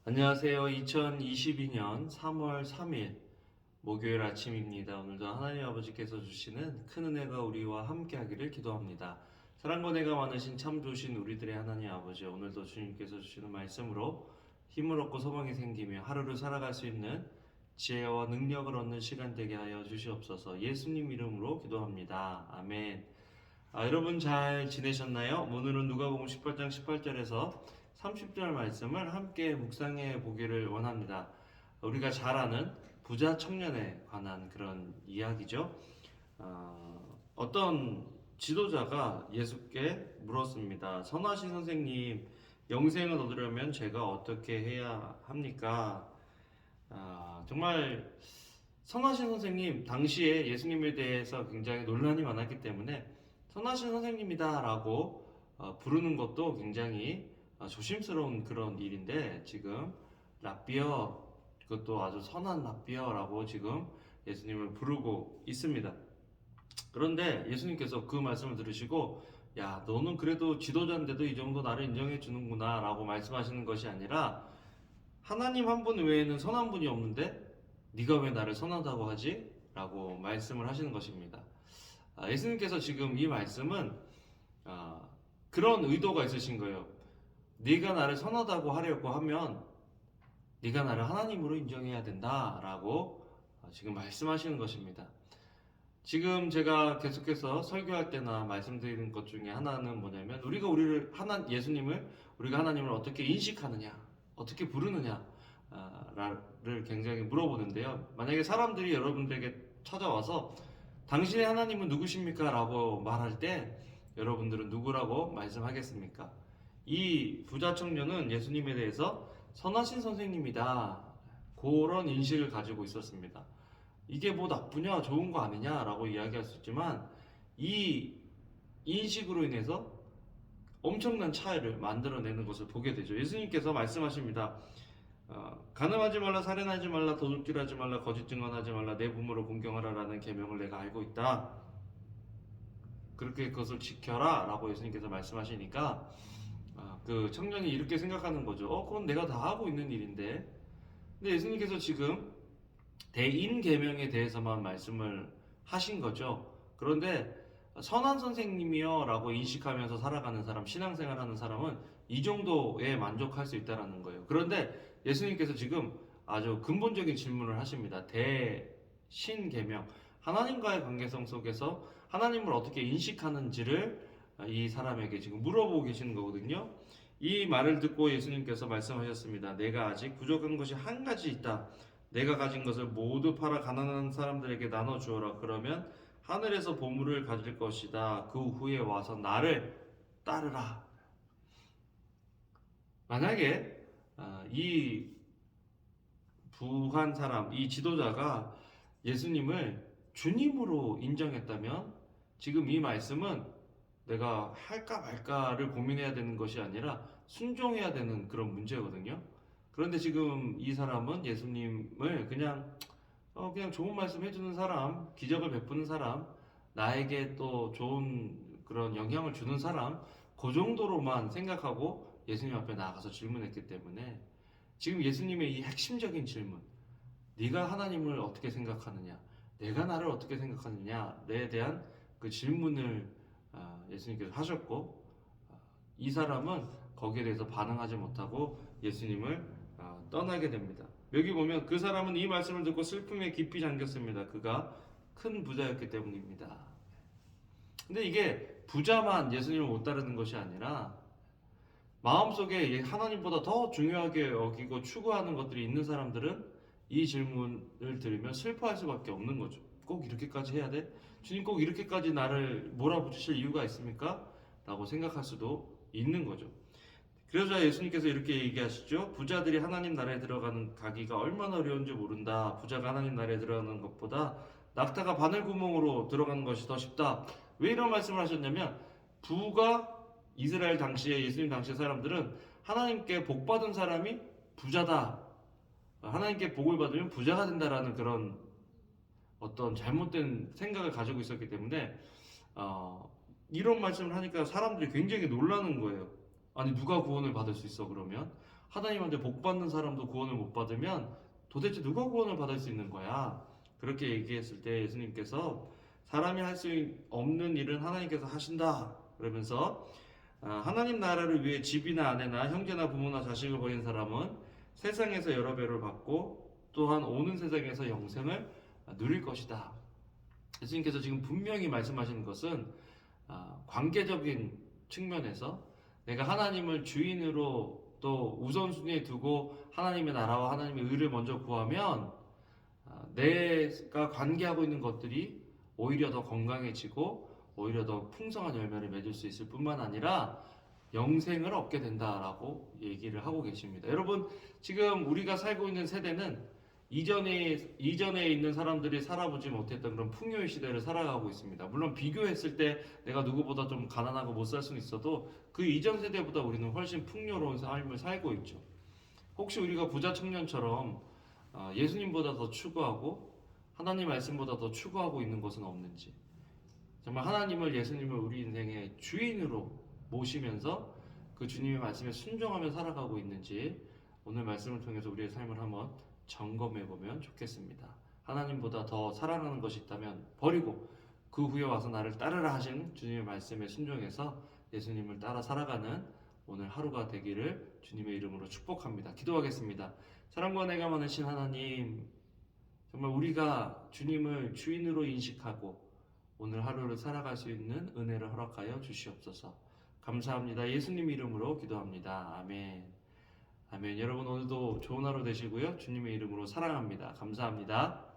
안녕하세요. 2022년 3월 3일 목요일 아침입니다. 오늘도 하나님 아버지께서 주시는 큰 은혜가 우리와 함께하기를 기도합니다. 사랑과 은혜가 많으신 참 좋으신 우리들의 하나님 아버지, 오늘도 주님께서 주시는 말씀으로 힘을 얻고 소망이 생기며 하루를 살아갈 수 있는 지혜와 능력을 얻는 시간 되게 하여 주시옵소서. 예수님 이름으로 기도합니다. 아멘. 여러분 잘 지내셨나요? 오늘은 누가복음 18장 18절에서 30절 말씀을 함께 묵상해 보기를 원합니다. 우리가 잘 아는 부자 청년에 관한 그런 이야기죠. 어떤 지도자가 예수께 물었습니다. 선하신 선생님, 영생을 얻으려면 제가 어떻게 해야 합니까? 정말 선하신 선생님, 당시에 예수님에 대해서 굉장히 논란이 많았기 때문에 선하신 선생님이다 라고 부르는 것도 굉장히 조심스러운 그런 일인데, 지금 랍비어, 그것도 아주 선한 랍비어라고 지금 예수님을 부르고 있습니다. 그런데 예수님께서 그 말씀을 들으시고, 야, 너는 그래도 지도자인데도 이 정도 나를 인정해 주는구나 라고 말씀하시는 것이 아니라, 하나님 한 분 외에는 선한 분이 없는데 네가 왜 나를 선하다고 하지? 라고 말씀을 하시는 것입니다. 예수님께서 지금 이 말씀은 그런 의도가 있으신 거예요. 네가 나를 선하다고 하려고 하면 네가 나를 하나님으로 인정해야 된다라고 지금 말씀하시는 것입니다. 지금 제가 계속해서 설교할 때나 말씀드리는 것 중에 하나는 뭐냐면, 예수님을 우리가 하나님을 어떻게 인식하느냐, 어떻게 부르느냐 를 굉장히 물어보는데요. 만약에 사람들이 여러분들에게 찾아와서 당신의 하나님은 누구십니까? 라고 말할 때 여러분들은 누구라고 말씀하겠습니까? 이 부자 청년은 예수님에 대해서 선하신 선생님이다, 그런 인식을 가지고 있었습니다. 이게 뭐 나쁘냐, 좋은 거 아니냐라고 이야기할 수 있지만, 이 인식으로 인해서 엄청난 차이를 만들어내는 것을 보게 되죠. 예수님께서 말씀하십니다. 가늠하지 말라, 살인하지 말라, 도둑질하지 말라, 거짓 증언하지 말라, 내 부모를 공경하라라는 계명을 내가 알고 있다. 그렇게 그것을 지켜라 라고 예수님께서 말씀하시니까 그 청년이 이렇게 생각하는 거죠. 그건 내가 다 하고 있는 일인데. 근데 예수님께서 지금 대인 계명에 대해서만 말씀을 하신 거죠. 그런데 선한 선생님이요 라고 인식하면서 살아가는 사람, 신앙생활하는 사람은 이 정도에 만족할 수 있다는 거예요. 그런데 예수님께서 지금 아주 근본적인 질문을 하십니다. 대신계명, 하나님과의 관계성 속에서 하나님을 어떻게 인식하는지를 이 사람에게 지금 물어보고 계시는 거거든요. 이 말을 듣고 예수님께서 말씀하셨습니다. 내가 아직 부족한 것이 한 가지 있다. 내가 가진 것을 모두 팔아 가난한 사람들에게 나눠주어라. 그러면 하늘에서 보물을 가질 것이다. 그 후에 와서 나를 따르라. 만약에 이 부한 사람, 이 지도자가 예수님을 주님으로 인정했다면 지금 이 말씀은 내가 할까 말까를 고민해야 되는 것이 아니라 순종해야 되는 그런 문제거든요. 그런데 지금 이 사람은 예수님을 그냥 좋은 말씀 해주는 사람, 기적을 베푸는 사람, 나에게 또 좋은 그런 영향을 주는 사람, 그 정도로만 생각하고 예수님 앞에 나가서 질문했기 때문에 지금 예수님의 이 핵심적인 질문, 네가 하나님을 어떻게 생각하느냐, 내가 나를 어떻게 생각하느냐에 대한 그 질문을 예수님께서 하셨고, 이 사람은 거기에 대해서 반응하지 못하고 예수님을 떠나게 됩니다. 여기 보면 그 사람은 이 말씀을 듣고 슬픔에 깊이 잠겼습니다. 그가 큰 부자였기 때문입니다. 근데 이게 부자만 예수님을 못 따르는 것이 아니라 마음속에 하나님보다 더 중요하게 여기고 추구하는 것들이 있는 사람들은 이 질문을 들으면 슬퍼할 수밖에 없는 거죠. 꼭 이렇게까지 해야 돼? 주님 꼭 이렇게까지 나를 몰아붙이실 이유가 있습니까? 라고 생각할 수도 있는 거죠. 그러자 예수님께서 이렇게 얘기하시죠. 부자들이 하나님 나라에 들어가는 가기가 얼마나 어려운지 모른다. 부자가 하나님 나라에 들어가는 것보다 낙타가 바늘구멍으로 들어가는 것이 더 쉽다. 왜 이런 말씀을 하셨냐면, 부가 이스라엘 당시에, 예수님 당시의 사람들은 하나님께 복 받은 사람이 부자다, 하나님께 복을 받으면 부자가 된다라는 그런 어떤 잘못된 생각을 가지고 있었기 때문에 이런 말씀을 하니까 사람들이 굉장히 놀라는 거예요. 아니 누가 구원을 받을 수 있어 그러면? 하나님한테 복 받는 사람도 구원을 못 받으면 도대체 누가 구원을 받을 수 있는 거야? 그렇게 얘기했을 때 예수님께서 사람이 할 수 없는 일은 하나님께서 하신다 그러면서 하나님 나라를 위해 집이나 아내나 형제나 부모나 자식을 버린 사람은 세상에서 여러 배를 받고 또한 오는 세상에서 영생을 누릴 것이다. 예수님께서 지금 분명히 말씀하시는 것은 관계적인 측면에서 내가 하나님을 주인으로 또 우선순위에 두고 하나님의 나라와 하나님의 의를 먼저 구하면 내가 관계하고 있는 것들이 오히려 더 건강해지고 오히려 더 풍성한 열매를 맺을 수 있을 뿐만 아니라 영생을 얻게 된다라고 얘기를 하고 계십니다. 여러분, 지금 우리가 살고 있는 세대는 이전에 있는 사람들이 살아보지 못했던 그런 풍요의 시대를 살아가고 있습니다. 물론 비교했을 때 내가 누구보다 좀 가난하고 못 살 수는 있어도 그 이전 세대보다 우리는 훨씬 풍요로운 삶을 살고 있죠. 혹시 우리가 부자 청년처럼 예수님보다 더 추구하고 하나님 말씀보다 더 추구하고 있는 것은 없는지, 정말 하나님을 예수님을 우리 인생의 주인으로 모시면서 그 주님의 말씀에 순종하며 살아가고 있는지 오늘 말씀을 통해서 우리의 삶을 한번 점검해 보면 좋겠습니다. 하나님보다 더 사랑하는 것이 있다면 버리고 그 후에 와서 나를 따르라 하신 주님의 말씀에 순종해서 예수님을 따라 살아가는 오늘 하루가 되기를 주님의 이름으로 축복합니다. 기도하겠습니다. 사랑과 은혜가 많으신 하나님, 정말 우리가 주님을 주인으로 인식하고 오늘 하루를 살아갈 수 있는 은혜를 허락하여 주시옵소서. 감사합니다. 예수님 이름으로 기도합니다. 아멘. 아멘. 여러분 오늘도 좋은 하루 되시고요. 주님의 이름으로 사랑합니다. 감사합니다.